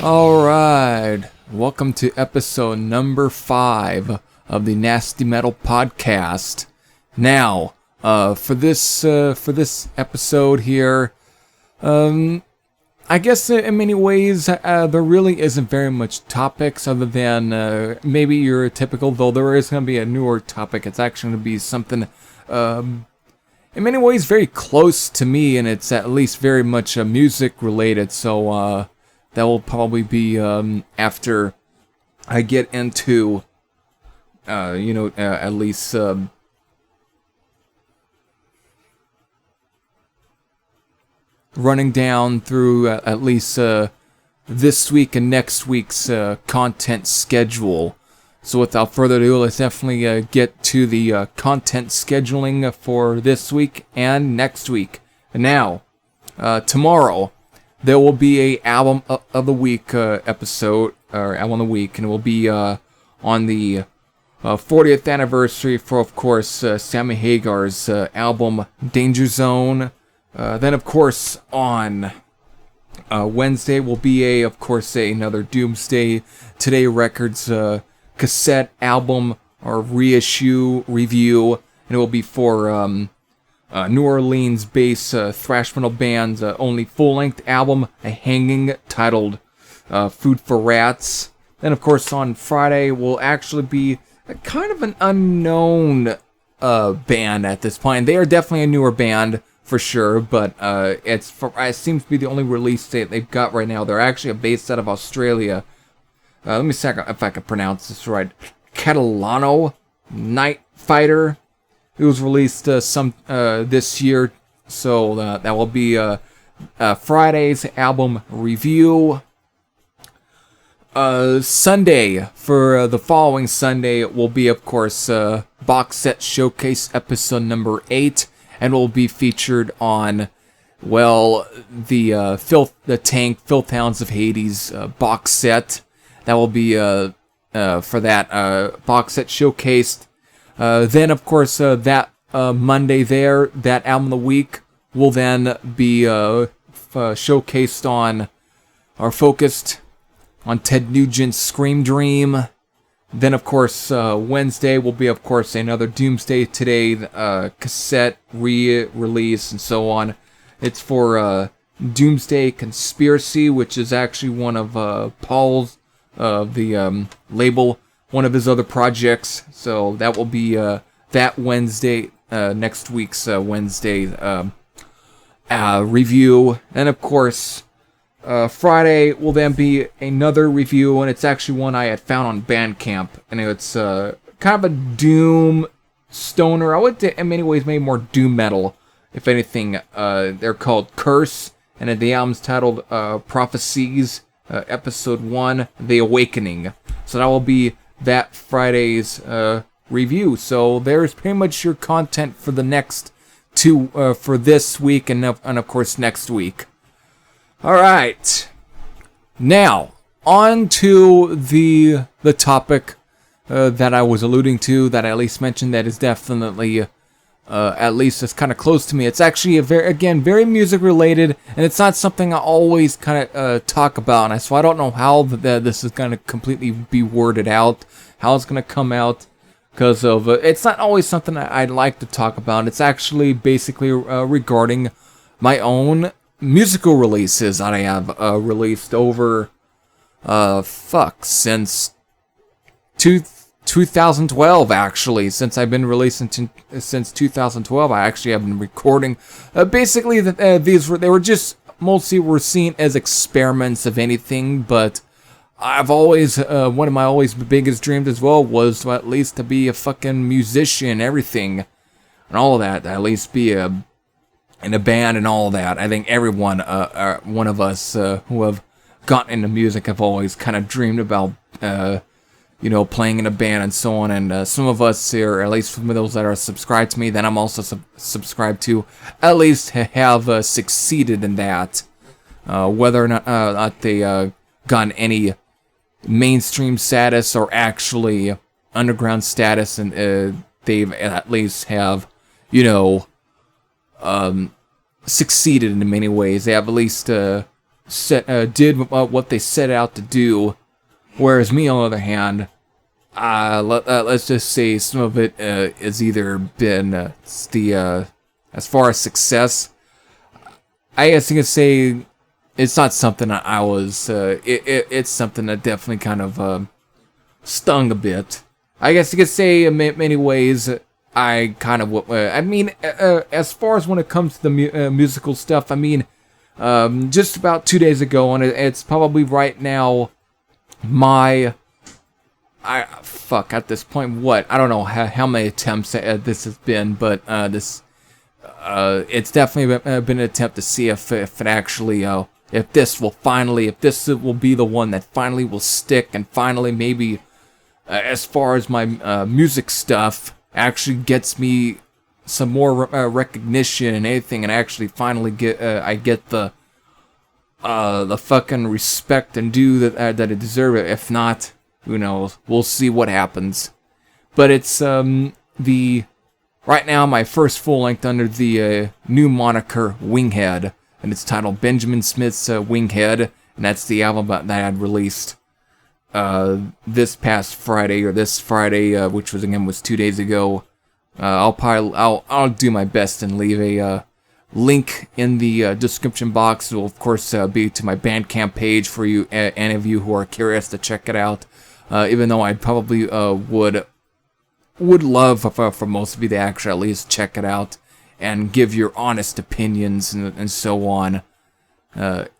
Alright, welcome to episode number 5 of the Nasty Metal Podcast. Now, for this episode here, I guess in many ways there really isn't very much topics other than maybe your typical, though there is going to be a newer topic. It's actually going to be something in many ways very close to me, and it's at least very much music related, so that will probably be after I get into, at least running down through at least this week and next week's content schedule. So without further ado, let's definitely get to the content scheduling for this week and next week. And now, tomorrow, there will be a album of the week episode, or album of the week, and it will be on the 40th anniversary for, of course, Sammy Hagar's album Danger Zone. Then, of course, on Wednesday will be another Doomsday Today Records cassette album or reissue review, and it will be for New Orleans-based thrash metal band's only full-length album, A Hanging, titled Food for Rats. Then, of course, on Friday will actually be kind of an unknown band at this point. They are definitely a newer band, for sure, but it seems to be the only release date they've got right now. They're actually based out of Australia. Let me see if I can pronounce this right. Catalano Night Fighter. It was released this year, so that will be Friday's album review. Sunday, for the following Sunday, will be, of course, Box Set Showcase episode number 8, and will be featured on, the Filth Hounds of Hades box set. That will be for that box set showcased. Then, of course, that Monday there, that album of the week will then be showcased on, or focused on, Ted Nugent's Scream Dream. Then, of course, Wednesday will be, of course, another Doomsday Today cassette re-release and so on. It's for Doomsday Conspiracy, which is actually one of Paul's, the label, one of his other projects. So that will be that Wednesday, next week's Wednesday review. And of course, Friday will then be another review, and it's actually one I had found on Bandcamp, and it's kind of a doom stoner. I would, in many ways, maybe more doom metal, if anything. They're called Curse, and the album's titled Prophecies, Episode 1, The Awakening. So that will be that Friday's review. So there's pretty much your content for the next two, for this week and of course next week. Alright. Now, on to the topic that I was alluding to, that I at least mentioned, that is definitely, at least it's kind of close to me. It's actually very music related, and it's not something I always kind of talk about, and so I don't know how this is going to completely be worded out, how it's going to come out, because of it's not always something I'd like to talk about. It's actually basically regarding my own musical releases that I have released over since 2012, actually. Since I've been releasing since 2012, I actually have been recording. Basically, they were just mostly were seen as experiments of anything, but I've always, one of my always biggest dreams as well was at least to be a fucking musician, everything, and all of that, at least be in a band and all that. I think everyone, one of us who have gotten into music have always kind of dreamed about, playing in a band and so on. And some of us here, at least some of those that are subscribed to me, that I'm also subscribed to, at least have succeeded in that. Whether or not they gotten any mainstream status or actually underground status, and they've at least have, succeeded in many ways. They have at least did what they set out to do, whereas me, on the other hand, let's just say some of it has either been as far as success, I guess you could say it's not something that I was. It's something that definitely kind of stung a bit. I guess you could say in many ways. I kind of. I mean, as far as when it comes to the musical stuff, I mean, just about 2 days ago, and it's probably right now. At this point, what? I don't know how many attempts this has been, but it's definitely been an attempt to see if it actually, if this will be the one that finally will stick, and finally maybe, as far as my music stuff, actually gets me some more recognition and anything, and actually finally I get the fucking respect and due that I deserve it. If not, who knows? We'll see what happens. But it's right now my first full length under the new moniker Winghead, and it's titled Benjamin Smith's Winghead, and that's the album that I had released this Friday, which was 2 days ago. I'll do my best and leave a link in the description box. It will of course be to my Bandcamp page for you, any of you who are curious to check it out. Even though I probably would love for most of you to actually at least check it out and give your honest opinions and so on.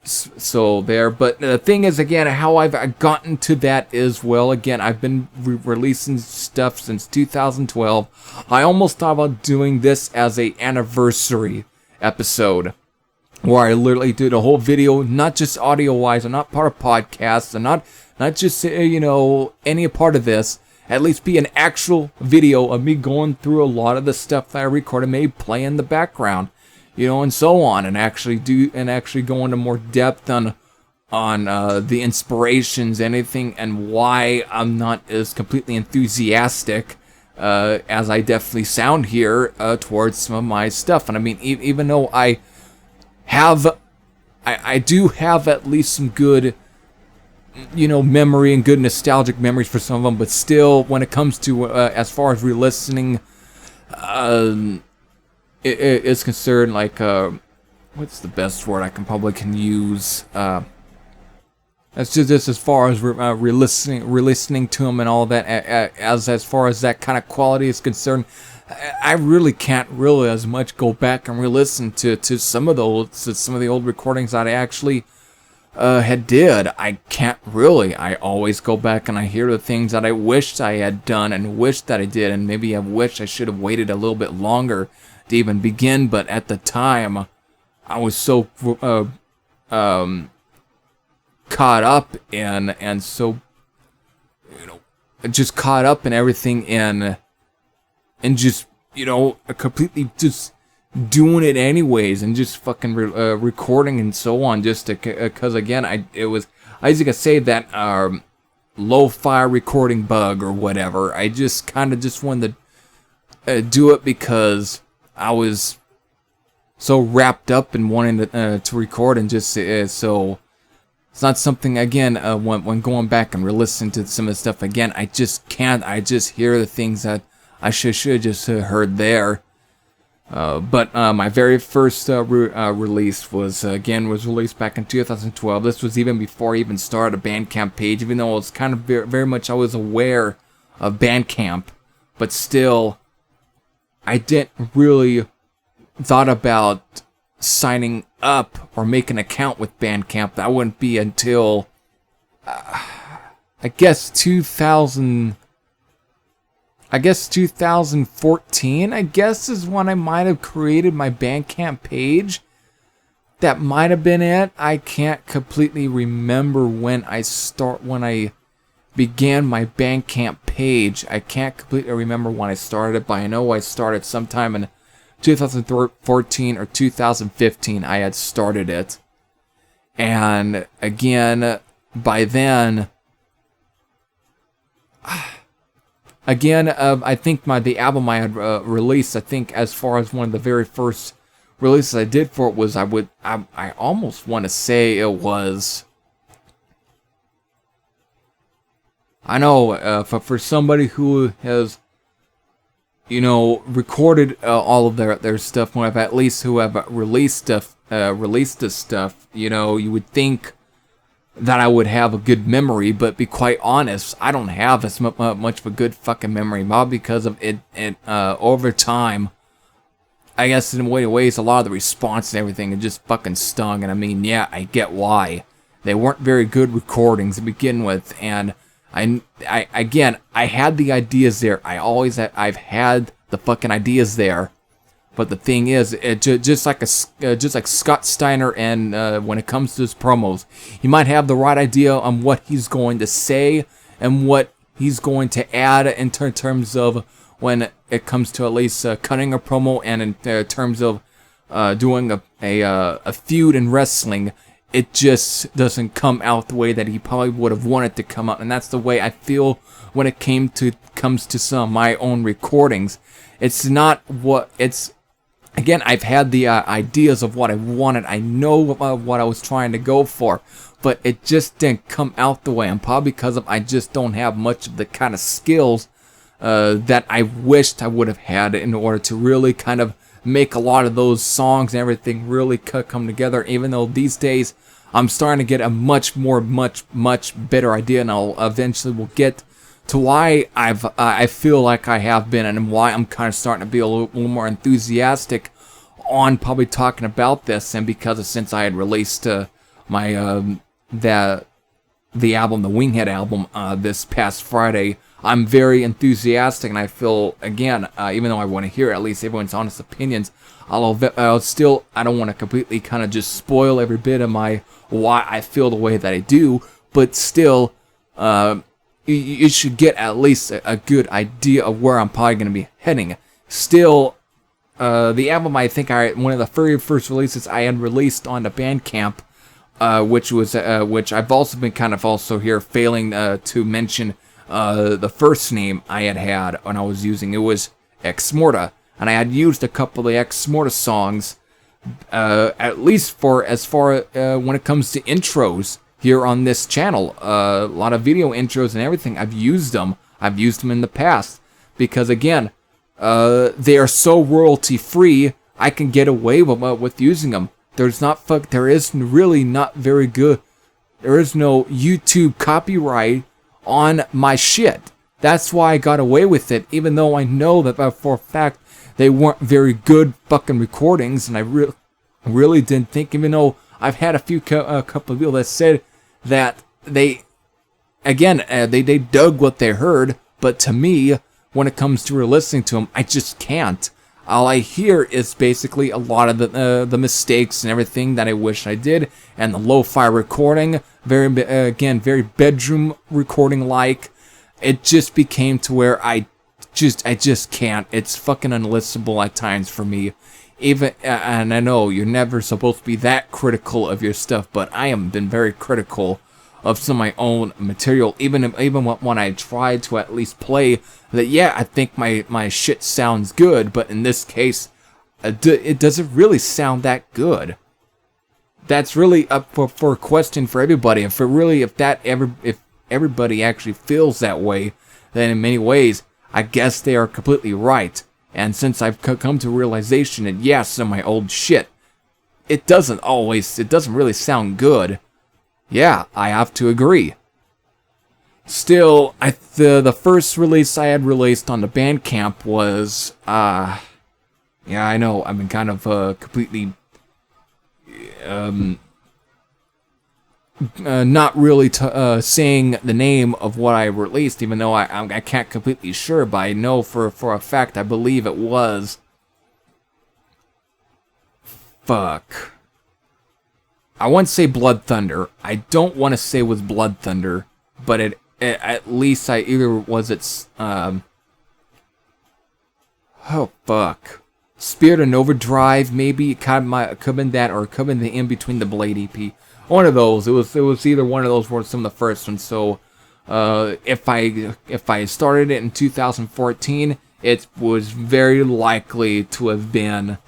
So there, but the thing is, again, how I've gotten to that is, well, again, I've been releasing stuff since 2012. I almost thought about doing this as a anniversary episode, where I literally did a whole video, not just audio-wise, I'm not part of podcasts, and not just, any part of this, at least be an actual video of me going through a lot of the stuff that I recorded, maybe play in the background, and so on, and actually go into more depth on the inspirations, anything, and why I'm not as completely enthusiastic as I definitely sound here towards some of my stuff. And I mean, even though I do have at least some good, memory and good nostalgic memories for some of them, but still, when it comes to as far as re-listening, it's concerned, like, what's the best word I can use? That's just as far as re-listening to them and all that. As far as that kind of quality is concerned, I really can't really as much go back and re-listen to some of the old recordings that I actually did. I can't really. I always go back and I hear the things that I wished I had done and wished that I did, and maybe I wish I should have waited a little bit longer to even begin. But at the time, I was so caught up in, and so, just caught up in everything, and just, completely just doing it anyways, and just fucking recording and so on, just to, because again, I used to say that lo-fi recording bug or whatever. I just kind of just wanted to do it because I was so wrapped up in wanting to record, and just so it's not something, again, when going back and re-listening to some of the stuff again, I just can't. I just hear the things that I should have just heard there. But my very first release was released back in 2012. This was even before I even started a Bandcamp page, even though it was kind of very much I was aware of Bandcamp, but still, I didn't really thought about signing up or make an account with Bandcamp. That wouldn't be until I guess 2014, I guess, is when I might have created my Bandcamp page. That might have been it. I can't completely remember when I began my Bandcamp page. I can't completely remember when I started, but I know I started sometime in 2014 or 2015. I had started it. And again, by then, I think the album I had released, I think as far as one of the very first releases I did for it was I almost want to say it was. I know for somebody who has, you know, recorded all of their stuff, who have released this stuff, you know, you would think that I would have a good memory, but be quite honest, I don't have as much of a good fucking memory, not because of it over time. I guess in ways, a lot of the response and everything, it just fucking stung, and I mean, yeah, I get why. They weren't very good recordings to begin with, and I had the ideas there. I've had the fucking ideas there. But the thing is, just like Scott Steiner, and when it comes to his promos, he might have the right idea on what he's going to say and what he's going to add in terms of when it comes to at least cutting a promo, and in terms of doing a feud in wrestling. It just doesn't come out the way that he probably would have wanted to come out, and that's the way I feel when it comes to some of my own recordings. It's not what it's. Again, I've had the ideas of what I wanted. I know what I was trying to go for, but it just didn't come out the way. And probably because I just don't have much of the kind of skills that I wished I would have had in order to really kind of make a lot of those songs and everything really come together. Even though these days I'm starting to get a much better idea, and I'll eventually will get to why I feel like I have been, and why I'm kind of starting to be a little more enthusiastic on probably talking about this. And because since I had released my the album, the Winghead album, this past Friday, I'm very enthusiastic, and I feel, again, even though I want to hear at least everyone's honest opinions, I don't want to completely kind of just spoil every bit of my why I feel the way that I do, but still, you should get at least a good idea of where I'm probably going to be heading. Still, the album, I think one of the very first releases I had released on the Bandcamp, which I've also been kind of also here failing to mention the first name I had when I was using. It was Ex Morta, and I had used a couple of the Ex Morta songs, at least for as far when it comes to intros here on this channel. A lot of video intros and everything, I've used them in the past, because again, they are so royalty free, I can get away with using them. There is really not very good, there is no YouTube copyright on my shit. That's why I got away with it, even though I know that for a fact they weren't very good fucking recordings, and I really didn't think, even though I've had a couple of people that said that they dug what they heard, but to me, when it comes to listening to them, I just can't. All I hear is basically a lot of the mistakes and everything that I wish I did, and the lo-fi recording, very bedroom recording like. It just became to where I just can't. It's fucking unlistenable at times for me. Even and I know you're never supposed to be that critical of your stuff, but I have been very critical of some of my own material, even when I tried to at least play that. Yeah, I think my shit sounds good, but in this case, it doesn't really sound that good. That's really up for a question for everybody. If everybody actually feels that way, then in many ways, I guess they are completely right. And since I've come to a realization that yes, some of my old shit, it doesn't really sound good. Yeah, I have to agree. Still, the first release I had released on the Bandcamp was, yeah, I know, I've been kind of completely, not really saying the name of what I released, even though I can't completely sure, but I know for a fact I believe it was. Fuck. I want to say Blood Thunder. I don't want to say it was Blood Thunder, but it at least oh fuck. Spirit and Overdrive, maybe. It could have been that, or it could have been the In Between the Blade EP. One of those. It was either one of those or some of the first ones. So if I started it in 2014, it was very likely to have been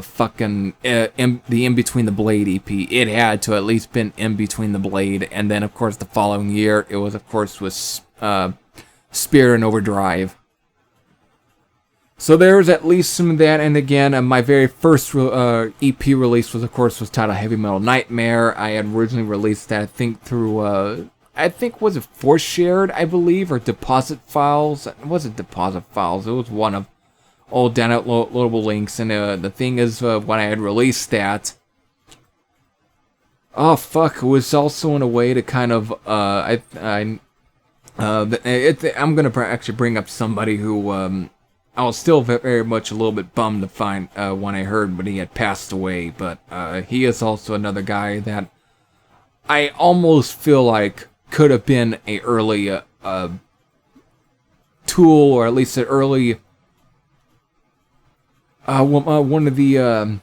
fucking the In Between the Blade EP. It had to at least been In Between the Blade, and then of course the following year it was of course was Spirit and Overdrive. So there's at least some of that, and again, my very first EP release was titled Heavy Metal Nightmare. I had originally released that, I think, through, was it Force Shared, I believe, or Deposit Files? It wasn't Deposit Files, it was one of old downloadable links, and the thing is, when I had released that, oh fuck, it was also in a way to kind of, I'm gonna actually bring up somebody who, I was still very much a little bit bummed to find when I heard when he had passed away, but he is also another guy that I almost feel like could have been a early tool, or at least an early one of the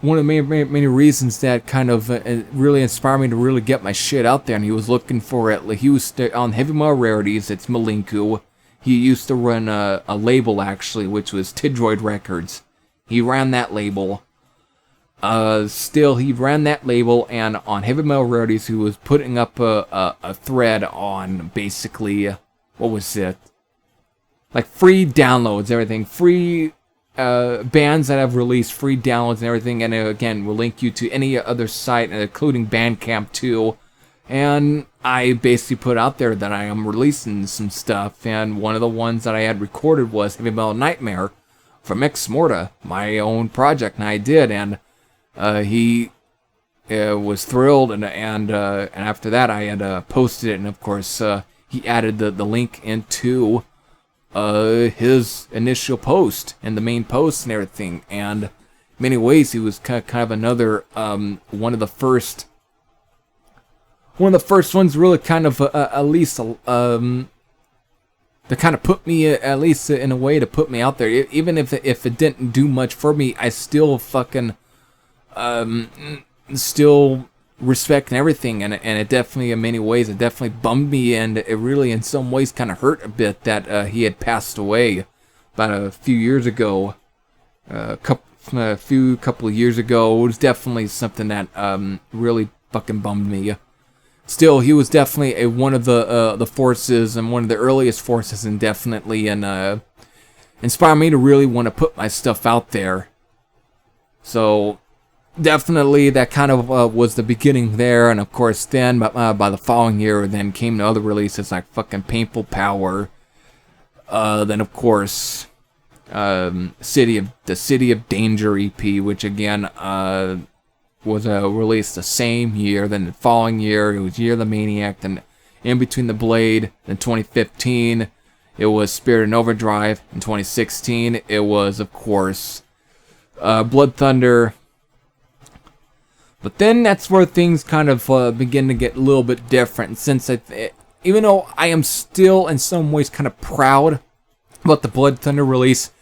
many reasons that kind of really inspired me to really get my shit out there. And he was looking for it. He was on Heavy Metal Rarities. It's Malinku. He used to run a label, actually, which was Tidroid Records. He ran that label. He ran that label, and on Heavy Metal Rarities, he was putting up a thread on, basically, what was it? Like, free downloads, everything. Free bands that have released free downloads and everything, and again, we'll link you to any other site, including Bandcamp, too. And I basically put out there that I am releasing some stuff, and one of the ones that I had recorded was Heavy Metal Nightmare from Ex Morta, my own project, and I did, and he was thrilled, and after that I had posted it, and of course he added the link into his initial post, and the main post and everything, and in many ways he was kind of another one of the first ones really kind of at least to kind of put me, at least in a way, to put me out there. Even if it didn't do much for me, I still fucking still respect and everything, and it definitely, in many ways, it definitely bummed me, and it really in some ways kind of hurt a bit that he had passed away about a few years ago. Couple of years ago. It was definitely something that really fucking bummed me. Still, he was definitely one of the forces, and one of the earliest forces, and definitely inspired me to really want to put my stuff out there. So definitely that kind of was the beginning there, and of course then by the following year then came the other releases like fucking Painful Power. Then of course the City of Danger EP, which again was released the same year. Then the following year, it was Year of the Maniac. Then In Between the Blade. In 2015, it was Spirit and Overdrive. In 2016, it was, of course, Blood Thunder. But then that's where things kind of begin to get a little bit different. Since even though I am still in some ways kind of proud about the Blood Thunder release,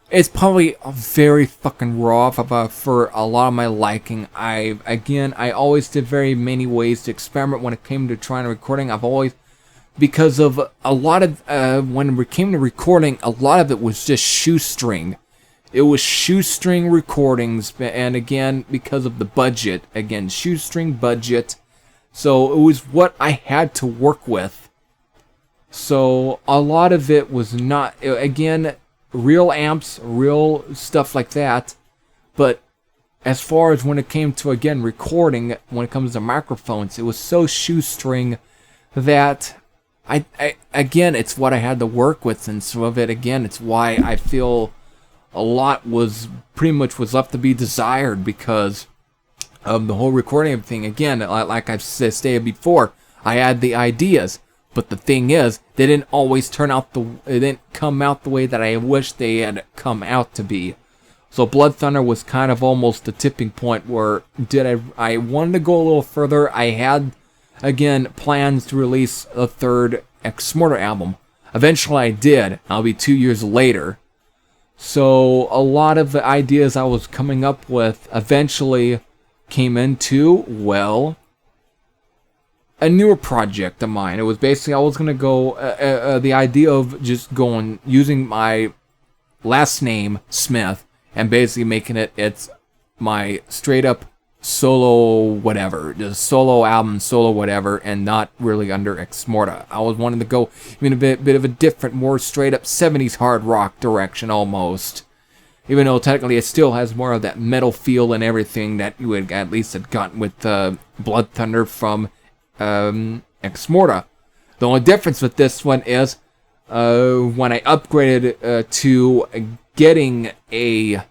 it's probably very fucking raw for a lot of my liking. I always did very many ways to experiment when it came to trying to recording. I've always, because of a lot of, when it came to recording, a lot of it was just shoestring. It was shoestring recordings, and again, because of the budget, again, shoestring budget. So it was what I had to work with. So a lot of it was not, again, real amps, real stuff like that, but as far as when it came to, again, recording, when it comes to microphones, it was so shoestring that again, it's what I had to work with, and some of it, again, it's why I feel a lot was pretty much was left to be desired, because of the whole recording thing. Again, like I've stated before, I had the ideas, but the thing is, they didn't always they didn't come out the way that I wish they had come out to be. So Blood Thunder was kind of almost the tipping point where I wanted to go a little further. I had, again, plans to release a third Ex Morta album. Eventually I did. I'll be 2 years later. So a lot of the ideas I was coming up with eventually came into, well, a newer project of mine. It was basically, I was going to go, the idea of just using my last name, Smith, and basically making it's my straight up solo whatever, just solo album, solo whatever, and not really under Ex Morta. I was wanting to go in a bit of a different, more straight up 70s hard rock direction almost. Even though technically it still has more of that metal feel and everything that you would at least had gotten with Blood Thunder from Ex Morta. The only difference with this one is when I upgraded to getting a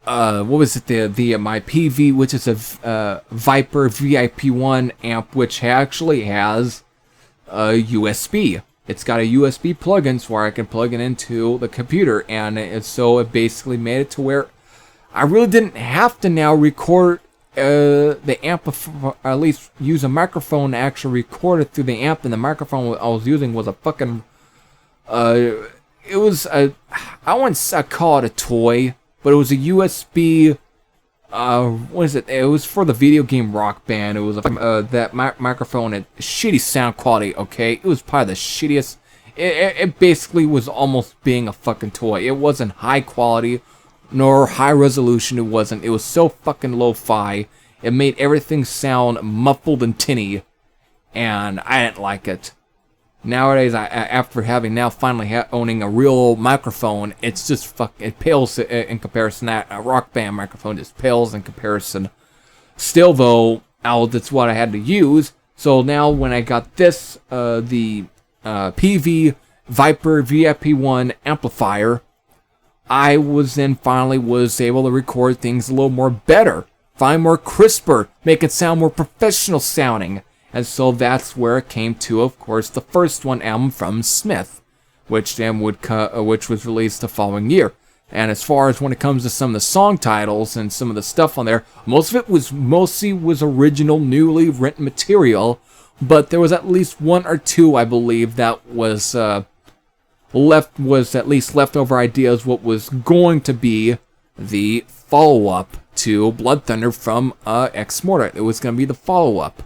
what was it, my PV, which is a Viper VIP1 amp, which actually has USB. It's got a USB plug-in so where I can plug it into the computer, and so it basically made it to where I really didn't have to now record the amp, or at least use a microphone to actually record it through the amp. And the microphone I was using was a fucking it was a, I wouldn't call it a toy, but it was a USB. What is it? It was for the video game Rock Band. It was that microphone had shitty sound quality. Okay, it was probably the shittiest. It basically was almost being a fucking toy. It wasn't high quality nor high resolution. It wasn't. It was so fucking lo-fi. It made everything sound muffled and tinny, and I didn't like it. Nowadays, after having now finally owning a real microphone, it's just it pales in comparison. That a Rock Band microphone just pales in comparison. Still, though, that's what I had to use. So now, when I got this, the PV Viper VIP1 amplifier, I was able to record things a little more better, find more crisper, make it sound more professional sounding. And so that's where it came to, of course, the first one album from Smith, which was released the following year. And as far as when it comes to some of the song titles and some of the stuff on there, most of it was original, newly written material, but there was at least one or two, I believe, that was at least leftover ideas. What was going to be the follow-up to Blood Thunder from Ex Morta. It was going to be the follow-up.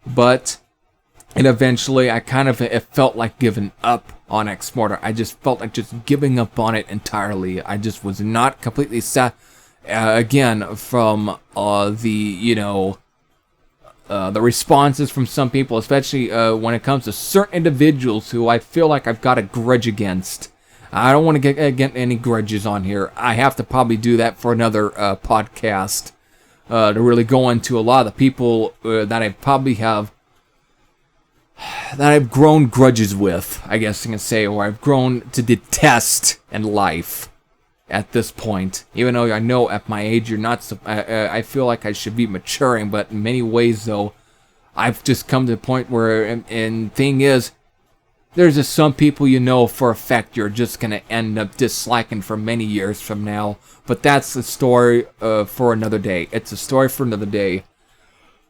But it eventually, it felt like giving up on Ex Morta. I just felt like just giving up on it entirely. I just was not completely again, from the responses from some people, especially when it comes to certain individuals who I feel like I've got a grudge against. I don't want to get any grudges on here. I have to probably do that for another podcast. To really go into a lot of the people that I've grown grudges with, I guess you can say, or I've grown to detest in life at this point. Even though I know at my age you're not, I feel like I should be maturing, but in many ways though, I've just come to the point where, and thing is, there's just some people you know for a fact you're just going to end up disliking for many years from now. But that's the story for another day. It's a story for another day.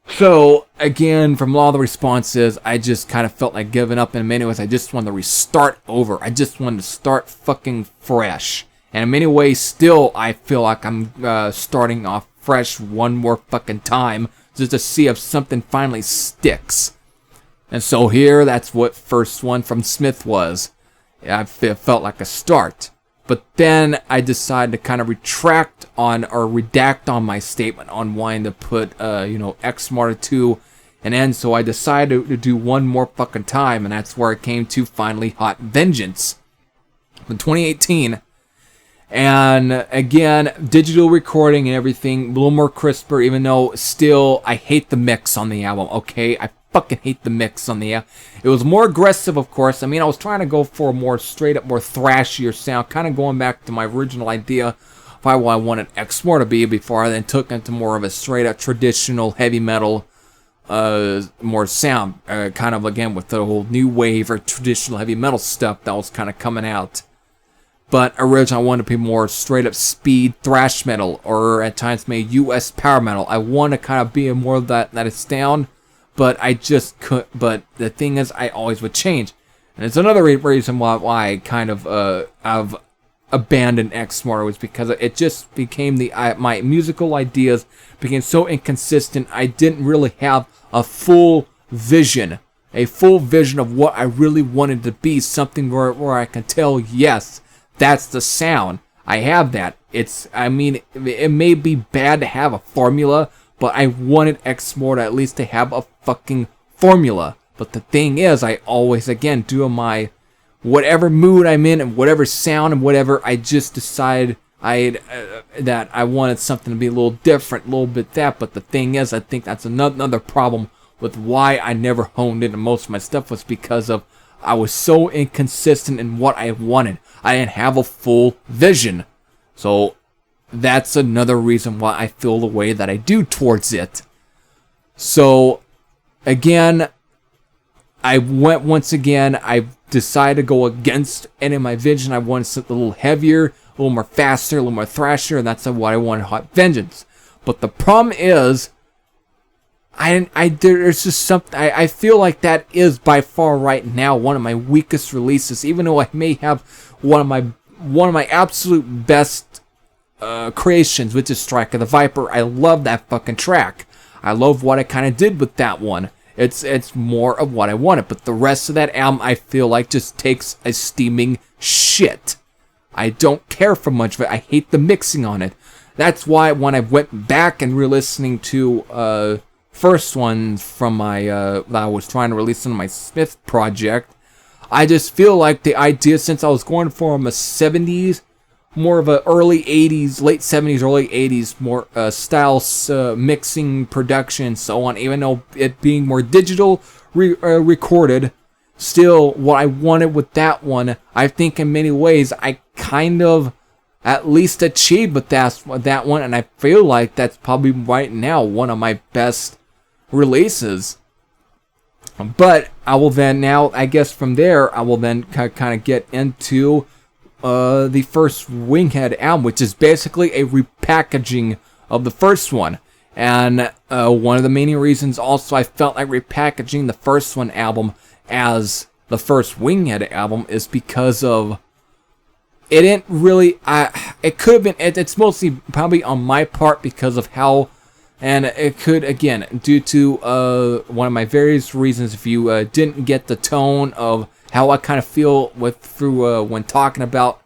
So, again, from all the responses, I just kind of felt like giving up. In many ways, I just wanted to restart over. I just wanted to start fucking fresh. And in many ways, still, I feel like I'm starting off fresh one more fucking time just to see if something finally sticks. And so here, that's what first one from Smith was. I felt like a start. But then I decided to kind of redact on my statement on wanting to put, Ex Morta 2 an end. So I decided to do one more fucking time, and that's where it came to finally Hot Vengeance in 2018. And again, digital recording and everything, a little more crisper, even though still I hate the mix on the album, okay? I fucking hate the mix on the album. It was more aggressive, of course. I mean, I was trying to go for a more straight up, more thrashier sound, kind of going back to my original idea of how I wanted Ex Morta to be before I then took into more of a straight up traditional heavy metal more sound, kind of again with the whole new wave or traditional heavy metal stuff that was kind of coming out. But originally I wanted to be more straight up speed thrash metal, or at times maybe US power metal. I want to kind of be more of that it's down, but I just couldn't. But the thing is, I always would change, and it's another reason why I kind of I've abandoned Ex Morta, was because it just became my musical ideas became so inconsistent. I didn't really have a full vision of what I really wanted to be, something where I can tell, yes, That's the sound. I have that. I mean, it may be bad to have a formula, but I wanted X more to at least to have a fucking formula. But the thing is, I always, again, do my whatever mood I'm in and whatever sound and whatever, I just decided that I wanted something to be a little different, a little bit that. But the thing is, I think that's another problem with why I never honed into most of my stuff, was because of I was so inconsistent in what I wanted. I didn't have a full vision. So that's another reason why I feel the way that I do towards it. So again, I decided to go against any of my vision. I wanted something a little heavier, a little more faster, a little more thrasher, and that's why I wanted Hot Vengeance. But the problem is, there's just something, I feel like that is by far right now one of my weakest releases, even though I may have one of my absolute best creations, which is Strike of the Viper. I love that fucking track. I love what I kind of did with that one. It's more of what I wanted, but the rest of that album I feel like just takes a steaming shit. I don't care for much of it. I hate the mixing on it. That's why when I went back and re-listening to first one from my that I was trying to release in my Smith project, I just feel like the idea, since I was going from a 70s, more of a early 80s, late 70s, early 80s, more styles, mixing, production, and so on, even though it being more digital, recorded, still, what I wanted with that one, I think in many ways, I kind of at least achieved with that one, and I feel like that's probably right now one of my best releases. But I will then now, I guess from there, I will then kind of get into the first Winghead album, which is basically a repackaging of the first one. And one of the main reasons also I felt like repackaging the first one album as the first Winghead album is because of it didn't really, it could have been, it's mostly probably on my part because of how, and it could, again, due to one of my various reasons, if you didn't get the tone of how I kind of feel through when talking about,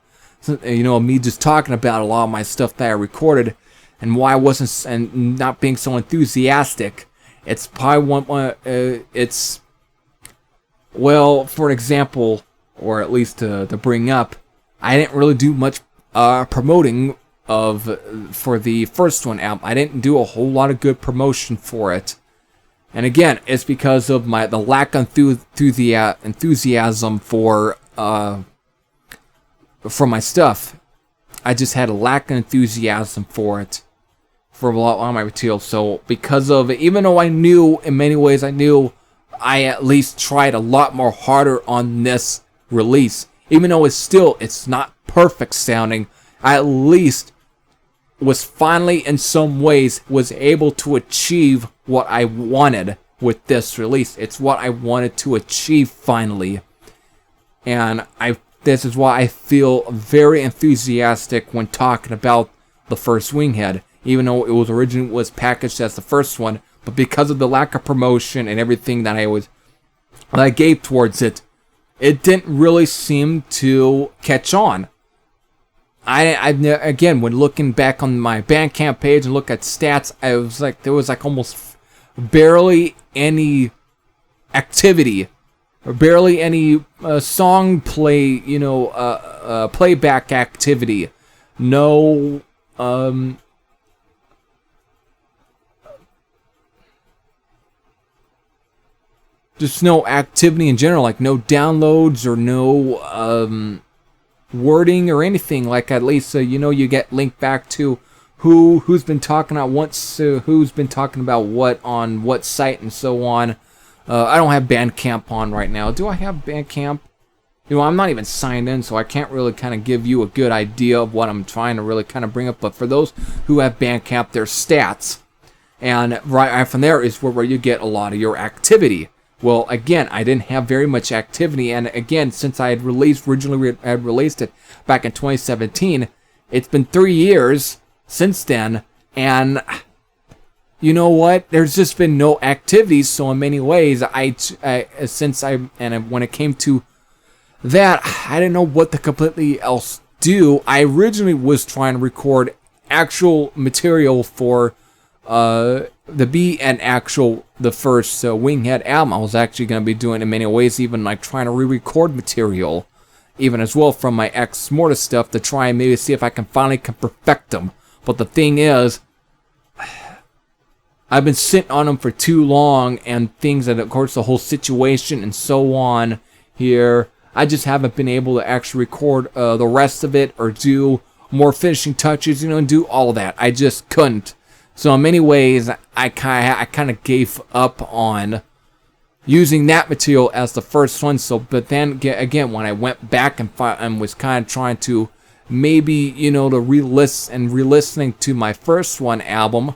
me just talking about a lot of my stuff that I recorded, and why I wasn't, and not being so enthusiastic, it's probably well, for example, or at least to bring up, I didn't really do much promoting for the first one album. I didn't do a whole lot of good promotion for it. And again, it's because of the lack of enthusiasm for my stuff. I just had a lack of enthusiasm for it, for a lot of my material. So because of it, even though I knew, in many ways I at least tried a lot more harder on this release. Even though it's not perfect sounding, I at least was finally, in some ways, was able to achieve what I wanted with this release. It's what I wanted to achieve finally. And this is why I feel very enthusiastic when talking about the first Winghead. Even though it was originally packaged as the first one, but because of the lack of promotion and everything that I gave towards it, it didn't really seem to catch on. Again, when looking back on my Bandcamp page and look at stats, there was almost barely any activity, or barely any song play, playback activity. No, just no activity in general, like no downloads or no wording or anything. Like at least you get linked back to who's been talking about who's been talking about what on what site and so on. I don't have Bandcamp on right now. Do I have Bandcamp? I'm not even signed in, so I can't really kind of give you a good idea of what I'm trying to really kind of bring up. But for those who have Bandcamp, there's stats, and right from there is where you get a lot of your activity. Well, again, I didn't have very much activity, and again, since I had originally released it back in 2017, it's been 3 years since then, and you know what? There's just been no activity. So in many ways, when it came to that, I didn't know what to completely else do, I originally was trying to record actual material for the first Winghead album. I was actually going to be doing in many ways, even like trying to re-record material, even as well from my Ex Mortis stuff, to try and maybe see if I can finally perfect them. But the thing is, I've been sitting on them for too long, and things, and of course the whole situation and so on here, I just haven't been able to actually record the rest of it, or do more finishing touches, and do all of that. I just couldn't. So in many ways, I kind of gave up on using that material as the first one. So, but then again, when I went back and was kind of trying to maybe, to re-listening to my first one album,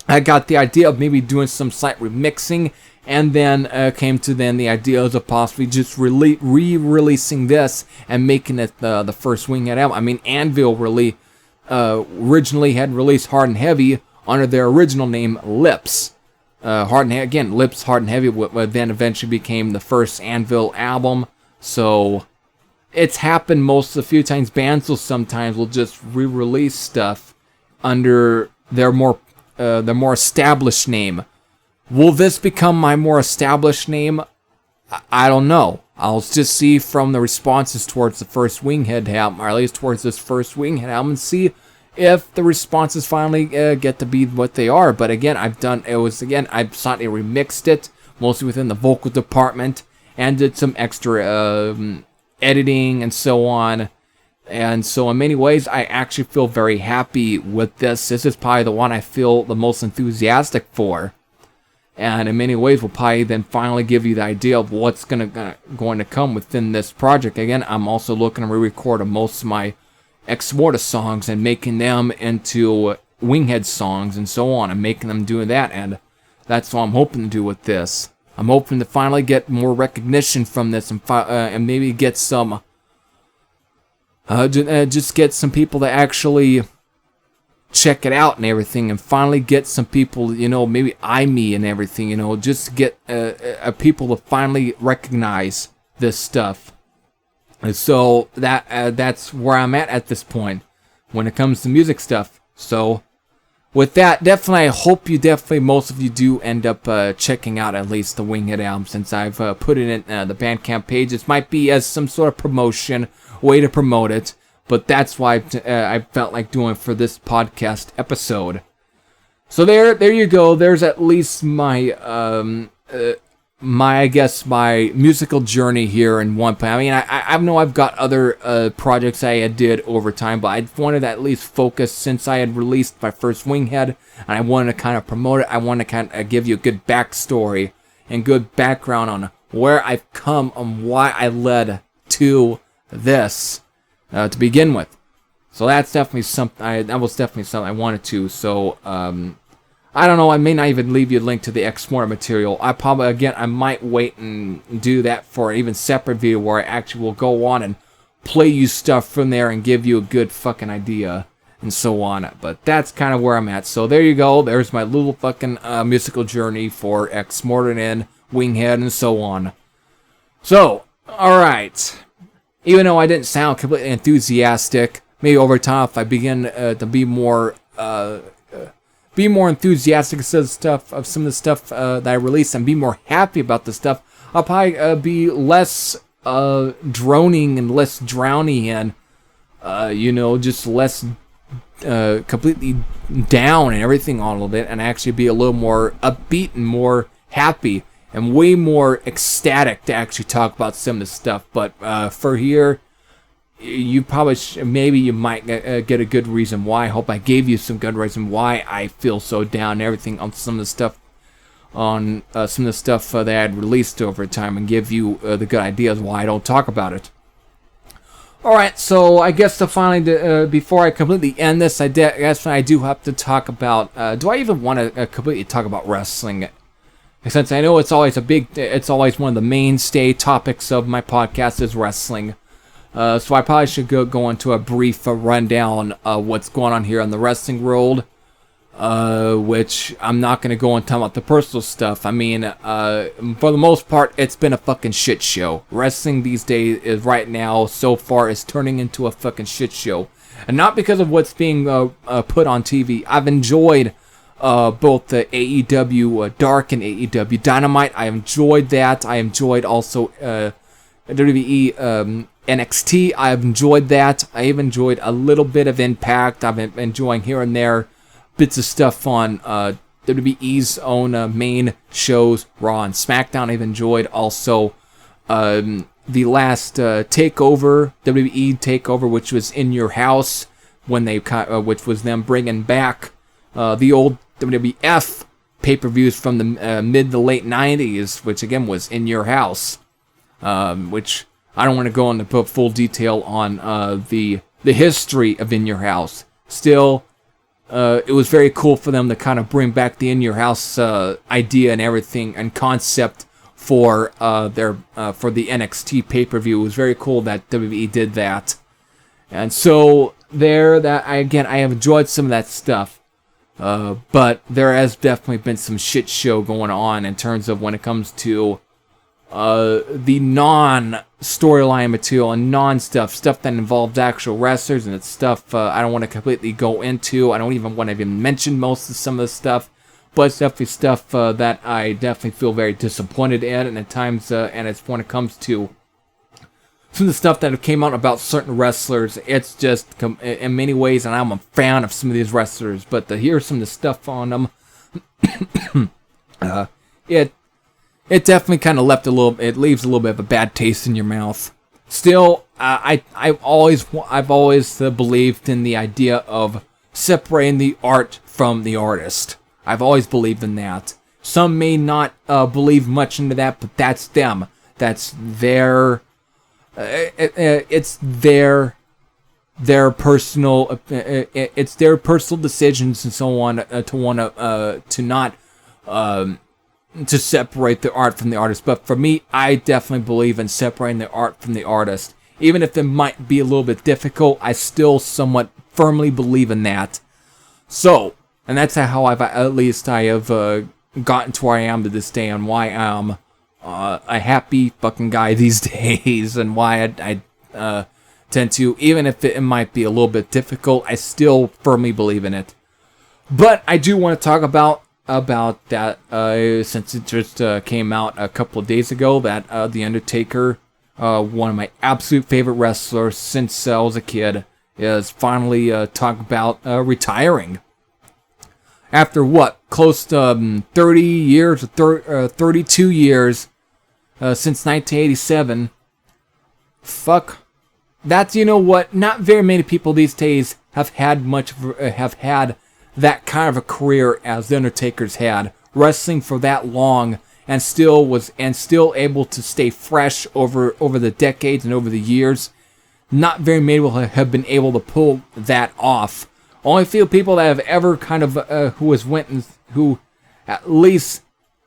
I got the idea of maybe doing some slight remixing, and then came to the idea of possibly just re-releasing this and making it the first Winghead album. I mean, Anvil really originally had released Hard and Heavy under their original name, Lips. Lips, Hard and Heavy, then eventually became the first Anvil album. So it's happened a few times. Bands will sometimes just re-release stuff under their more established name. Will this become my more established name? I don't know. I'll just see from the responses towards the first Winghead album, or at least towards this first Winghead album, and see if the responses finally get to be what they are. But again, I've slightly remixed it, mostly within the vocal department, and did some extra editing and so on. And so in many ways, I actually feel very happy with this. This is probably the one I feel the most enthusiastic for. And in many ways, will probably then finally give you the idea of what's going to come within this project. Again, I'm also looking to re-record most of my Ex Mortis songs and making them into Winghead songs and so on, and making them doing that. And that's what I'm hoping to do with this. I'm hoping to finally get more recognition from this, and maybe get some, just get some people to actually check it out and everything, and finally get some people, maybe eye me and everything, just get people to finally recognize this stuff. And so that's where I'm at this point when it comes to music stuff. So with that, definitely, I hope most of you do end up checking out at least the Winghead album, since I've put it in the Bandcamp page. It might be as some sort of promotion, way to promote it, but that's why I felt like doing for this podcast episode. So there you go. There's at least my my musical journey here in one point. I mean, I know I've got other projects I did over time, but I wanted to at least focus, since I had released my first Winghead, and I wanted to kind of promote it. I wanted to kind of give you a good backstory and good background on where I've come and why I led to this to begin with. So that's definitely something. That was definitely something I wanted to. So I don't know. I may not even leave you a link to the Ex Mortis material. I might wait and do that for an even separate video where I actually will go on and play you stuff from there and give you a good fucking idea and so on. But that's kind of where I'm at. So there you go. There's my little fucking musical journey for Ex Mortis and Winghead and so on. So, alright. Even though I didn't sound completely enthusiastic, maybe over time if I begin to be more enthusiastic of some of the stuff that I release, and be more happy about the stuff, I'll probably be less droning and less drowning, and just less completely down and everything all of it, and actually be a little more upbeat and more happy and way more ecstatic to actually talk about some of the stuff. But for here, you probably maybe you might get a good reason why. I hope I gave you some good reason why I feel so down and everything on some of the stuff that I had released over time, and give you the good ideas why I don't talk about it. Alright, so I guess to finally, before I completely end this, I guess I do have to talk about, do I even want to completely talk about wrestling? Since I know it's always one of the mainstay topics of my podcast is wrestling. So I probably should go into a brief rundown of what's going on here in the wrestling world. which I'm not going to go and talk about the personal stuff. I mean, for the most part, it's been a fucking shit show. Wrestling these days is right now, so far, is turning into a fucking shit show. And not because of what's being put on TV. I've enjoyed both the AEW Dark and AEW Dynamite. I enjoyed that. I enjoyed also WWE NXT. I've enjoyed that. I've enjoyed a little bit of Impact. I've been enjoying here and there bits of stuff on WWE's own main shows, Raw and SmackDown. I've enjoyed also the last takeover, WWE takeover, which was In Your House, when they which was them bringing back the old WWF pay-per-views from the mid to late 90s, which again was In Your House, which I don't want to go into full detail on the history of In Your House. Still, it was very cool for them to kind of bring back the In Your House idea and everything and concept for the NXT pay-per-view. It was very cool that WWE did that, and so I have enjoyed some of that stuff, but there has definitely been some shit show going on in terms of when it comes to the non-storyline material and stuff that involves actual wrestlers, and it's stuff I don't want to completely go into. I don't even want to even mention most of some of the stuff, but it's definitely stuff that I definitely feel very disappointed in, and at times, and it's when it comes to some of the stuff that came out about certain wrestlers, it's just, in many ways, and I'm a fan of some of these wrestlers, but to hear some of the stuff on them, it definitely kind of it leaves a little bit of a bad taste in your mouth. Still, I've always believed in the idea of separating the art from the artist. I've always believed in that. Some may not believe much into that, but that's them. That's their, it's their personal, it's their personal decisions and so on to not to separate the art from the artist. But for me, I definitely believe in separating the art from the artist. Even if it might be a little bit difficult, I still somewhat firmly believe in that. So, and that's how I have gotten to where I am to this day, and why I'm a happy fucking guy these days, and why I tend to, even if it might be a little bit difficult, I still firmly believe in it. But I do want to talk about that, since it just came out a couple of days ago, that The Undertaker, one of my absolute favorite wrestlers since I was a kid, is finally talking about retiring. After what, close to 30 years, 32 years since 1987. Fuck. That's, you know what, not very many people these days have had that kind of a career as The Undertaker's had, wrestling for that long, and still able to stay fresh over the decades and over the years. Not very many people have been able to pull that off. Only a few people that have ever kind of who at least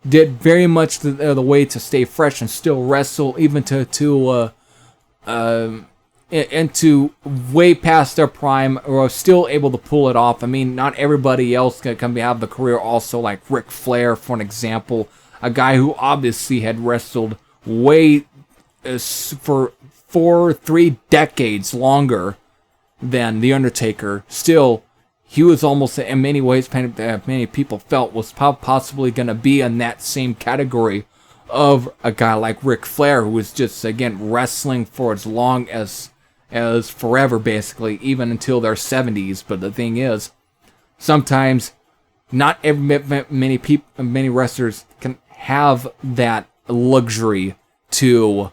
did very much the way to stay fresh and still wrestle, even into way past their prime, or are still able to pull it off. I mean, not everybody else can have the career also, like Ric Flair, for an example, a guy who obviously had wrestled way for 3 decades longer than The Undertaker. Still, he was almost, in many ways, many people felt was possibly going to be in that same category of a guy like Ric Flair, who was just, again, wrestling for as long as forever, basically, even until their 70s. But the thing is, sometimes not many wrestlers can have that luxury to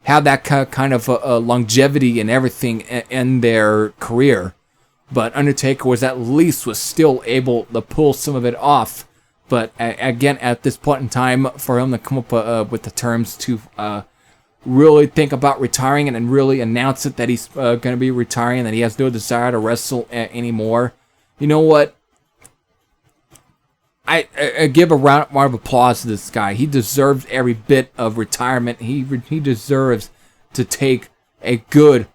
have that kind of longevity and everything in their career. But Undertaker was still able to pull some of it off. But again, at this point in time, for him to come up with the terms to really think about retiring and then really announce it that he's going to be retiring, that he has no desire to wrestle anymore, you know what? I give a round of applause to this guy. He deserves every bit of retirement. He deserves to take a good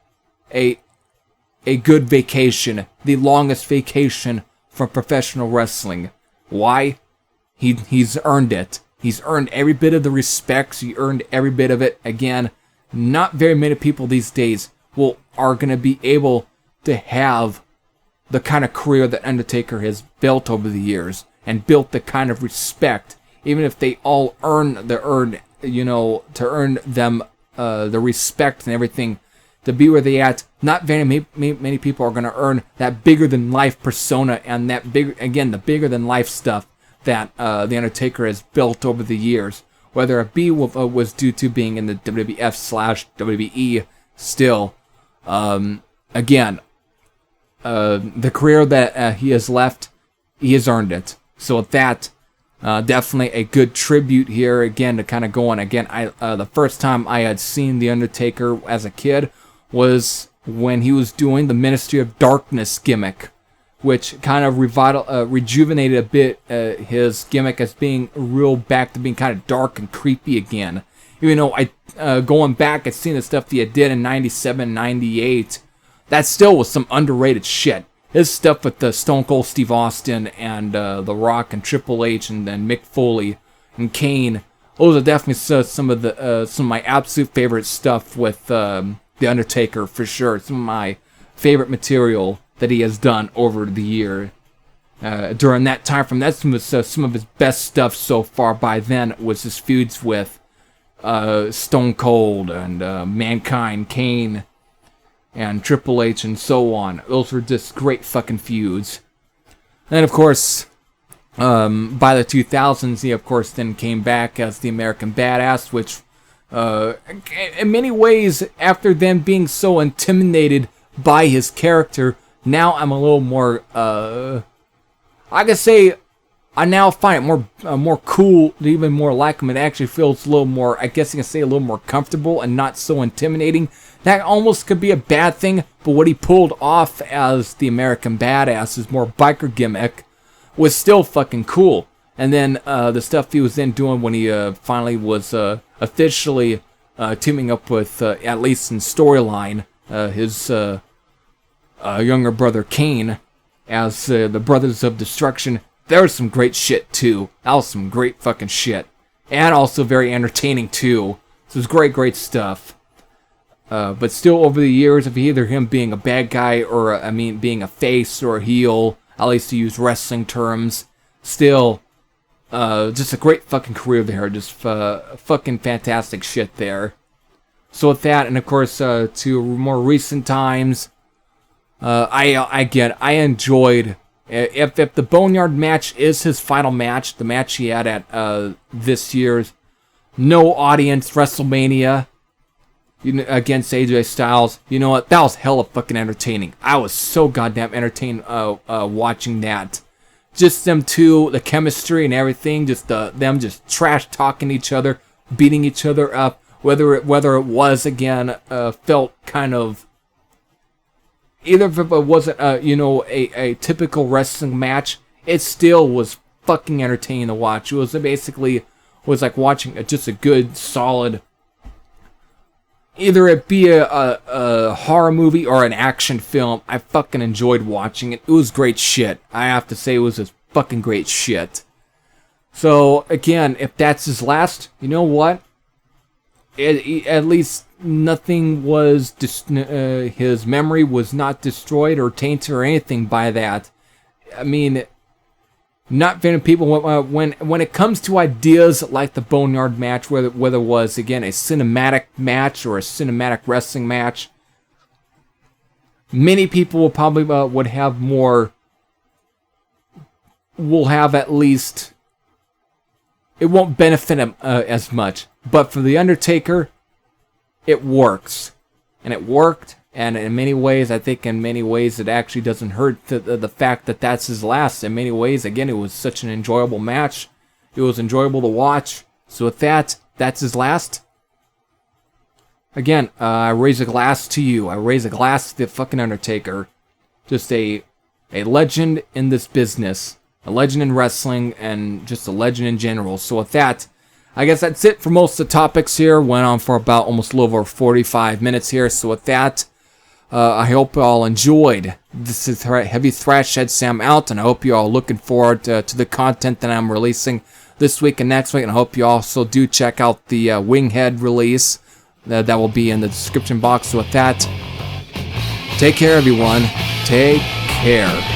vacation, the longest vacation from professional wrestling. Why? He's earned it. He's earned every bit of the respect. He earned every bit of it. Again, not very many people these days are going to be able to have the kind of career that Undertaker has built over the years, and built the kind of respect, even if they all to earn them the respect and everything to be where they at. Not very many people are going to earn that bigger than life persona and that the bigger than life stuff that the Undertaker has built over the years. Whether it be was due to being in the WWF/WWE still. The career that he has left, he has earned it. So with that, definitely a good tribute here. Again, to kind of go on. Again, the first time I had seen the Undertaker as a kid was when he was doing the Ministry of Darkness gimmick, which kind of rejuvenated a bit his gimmick as being real back to being kind of dark and creepy again. Even though going back and seeing the stuff he did in 97, 98, that still was some underrated shit. His stuff with the Stone Cold Steve Austin and The Rock and Triple H and then Mick Foley and Kane, those are definitely some of my absolute favorite stuff with The Undertaker for sure. Some of my favorite material that he has done over the year. During that time frame, that's some of his best stuff so far. By then was his feuds with Stone Cold and Mankind, Kane, and Triple H, and so on. Those were just great fucking feuds. And then, of course, by the 2000s, he, of course, then came back as the American Badass, which, in many ways, after them being so intimidated by his character, now I'm a little more, I could say, I now find it more cool, even more like him. It actually feels a little more, I guess you can say, a little more comfortable and not so intimidating. That almost could be a bad thing, but what he pulled off as the American Badass, his more biker gimmick, was still fucking cool. And then the stuff he was then doing when he finally was officially teaming up with, at least in storyline, his younger brother Kane as the Brothers of Destruction. There was some great shit too. That was some great fucking shit. And also very entertaining too. So it was great stuff. But still over the years of either him being a bad guy or, being a face or a heel, at least to use wrestling terms, still, just a great fucking career there. Just fucking fantastic shit there. So with that, and of course, to more recent times, I enjoyed, if the Boneyard match is his final match, the match he had at this year's No Audience WrestleMania, against AJ Styles, you know what? That was hella fucking entertaining. I was so goddamn entertained watching that. Just them two, the chemistry and everything, just them just trash talking each other, beating each other up. Whether it was again felt kind of, either if it wasn't a typical wrestling match, it still was fucking entertaining to watch. It was basically like watching just a good solid, either it be a horror movie or an action film. I fucking enjoyed watching it. It was great shit. I have to say it was just fucking great shit. So, again, if that's his last, you know what? At least nothing was, his memory was not destroyed or tainted or anything by that. I mean, not many people, when it comes to ideas like the Boneyard match, whether it was, again, a cinematic match or a cinematic wrestling match, many people will probably would have more, will have at least, it won't benefit him as much. But for The Undertaker, it works. And it worked. And in many ways, I think in many ways, it actually doesn't hurt the fact that that's his last. In many ways, again, it was such an enjoyable match. It was enjoyable to watch. So with that, that's his last. Again, I raise a glass to you. I raise a glass to the fucking Undertaker. Just a legend in this business. A legend in wrestling, and just a legend in general. So with that, I guess that's it for most of the topics here. Went on for about almost a little over 45 minutes here. So with that, I hope you all enjoyed. This is Heavy Thrash Head Sam out, and I hope you all looking forward to the content that I'm releasing this week and next week, and I hope you also do check out the Winghead release. That will be in the description box. So with that, take care, everyone. Take care.